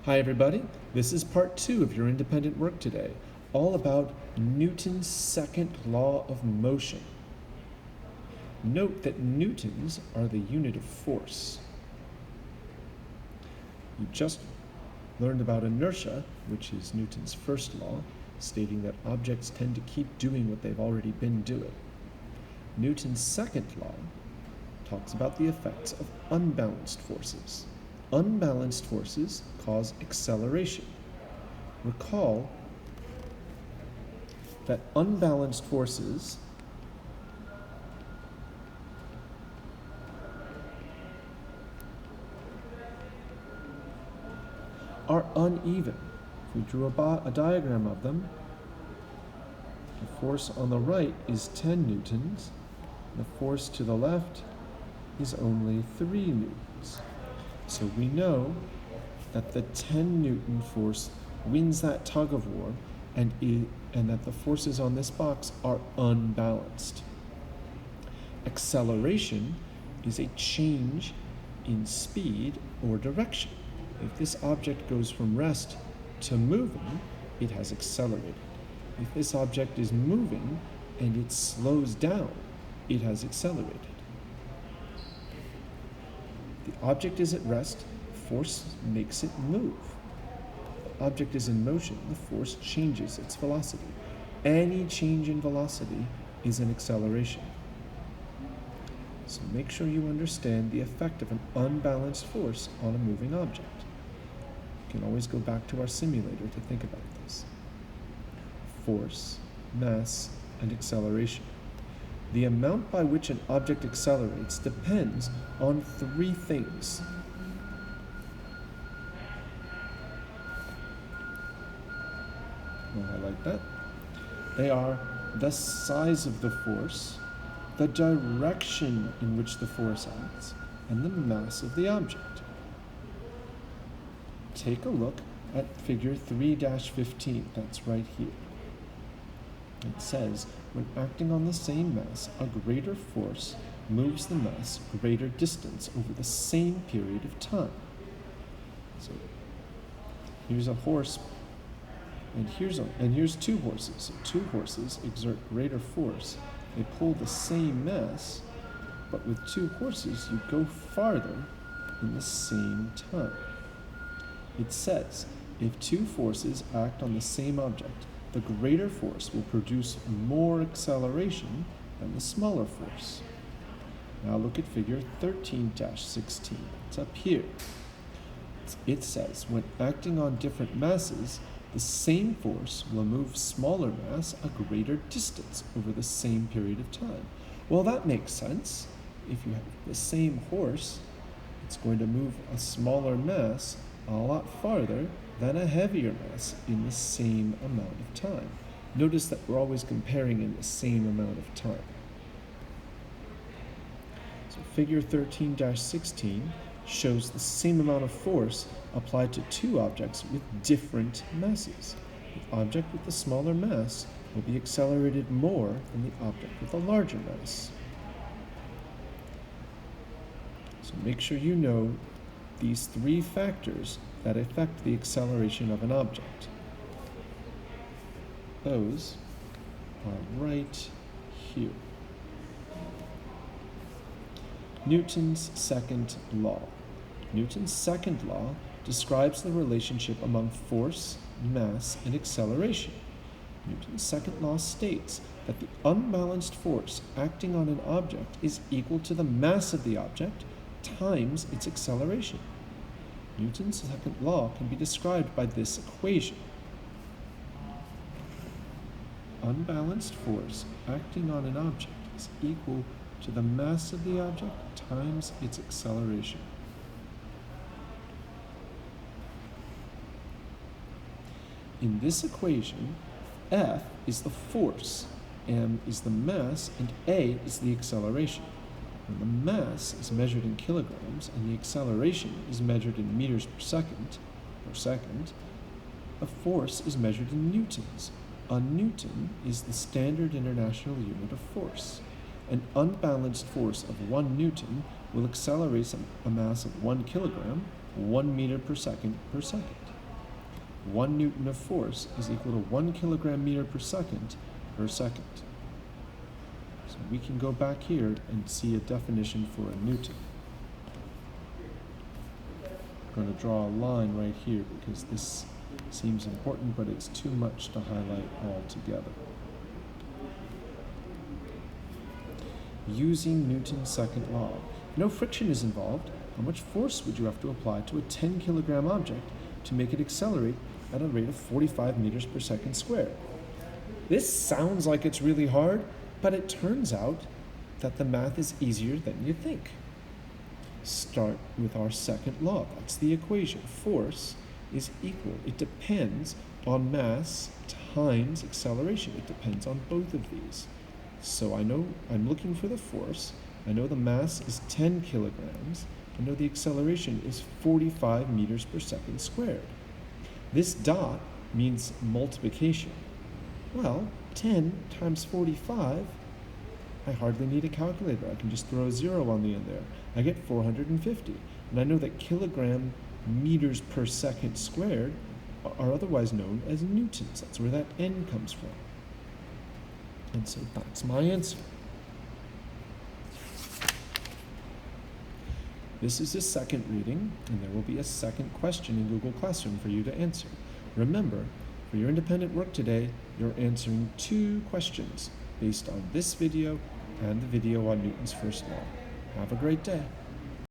Hi everybody, this is part 2 of your independent work today, all about Newton's second law of motion. Note that newtons are the unit of force. You just learned about inertia, which is Newton's first law, stating that objects tend to keep doing what they've already been doing. Newton's second law talks about the effects of unbalanced forces. Unbalanced forces cause acceleration. Recall that unbalanced forces are uneven. If we drew a diagram of them, the force on the right is 10 newtons, the force to the left is only 3 newtons. So we know that the 10 Newton force wins that tug of war and that the forces on this box are unbalanced. Acceleration is a change in speed or direction. If this object goes from rest to moving, it has accelerated. If this object is moving and it slows down, it has accelerated. The object is at rest, force makes it move. The object is in motion, the force changes its velocity. Any change in velocity is an acceleration. So make sure you understand the effect of an unbalanced force on a moving object. You can always go back to our simulator to think about this. Force, mass, and acceleration. The amount by which an object accelerates depends on 3 things. I'll highlight that. They are the size of the force, the direction in which the force acts, and the mass of the object. Take a look at figure 3-15, that's right here. It says, when acting on the same mass, a greater force moves the mass greater distance over the same period of time. So here's a horse, and here's 2 horses. So 2 horses exert greater force. They pull the same mass, but with 2 horses, you go farther in the same time. It says, if 2 forces act on the same object, the greater force will produce more acceleration than the smaller force. Now look at figure 13-16. It's up here. It says, when acting on different masses, the same force will move smaller mass a greater distance over the same period of time. Well, that makes sense. If you have the same horse, it's going to move a smaller mass a lot farther than a heavier mass in the same amount of time. Notice that we're always comparing in the same amount of time. So figure 13-16 shows the same amount of force applied to 2 objects with different masses. The object with the smaller mass will be accelerated more than the object with a larger mass. So make sure you know these 3 factors that affect the acceleration of an object. Those are right here. Newton's second law. Newton's second law describes the relationship among force, mass, and acceleration. Newton's second law states that the unbalanced force acting on an object is equal to the mass of the object times its acceleration. Newton's second law can be described by this equation. Unbalanced force acting on an object is equal to the mass of the object times its acceleration. In this equation, F is the force, m is the mass, and a is the acceleration. When the mass is measured in kilograms and the acceleration is measured in meters per second, the force is measured in newtons. A newton is the standard international unit of force. An unbalanced force of 1 newton will accelerate a mass of 1 kilogram 1 meter per second per second. 1 Newton of force is equal to 1 kilogram meter per second per second. So we can go back here and see a definition for a Newton. I'm going to draw a line right here because this seems important, but it's too much to highlight all together. Using Newton's second law. If no friction is involved, how much force would you have to apply to a 10 kilogram object to make it accelerate at a rate of 45 meters per second squared? This sounds like it's really hard, but it turns out that the math is easier than you think. Start with our second law. That's the equation. Force is equal. It depends on mass times acceleration. It depends on both of these. So I know I'm looking for the force. I know the mass is 10 kilograms. I know the acceleration is 45 meters per second squared. This dot means multiplication. Well, 10 times 45, I hardly need a calculator. I can just throw a 0 on the end there. I get 450. And I know that kilogram meters per second squared are otherwise known as newtons. That's where that n comes from. And so that's my answer. This is a second reading, and there will be a second question in Google Classroom for you to answer. Remember, for your independent work today, you're answering 2 questions based on this video and the video on Newton's first law. Have a great day.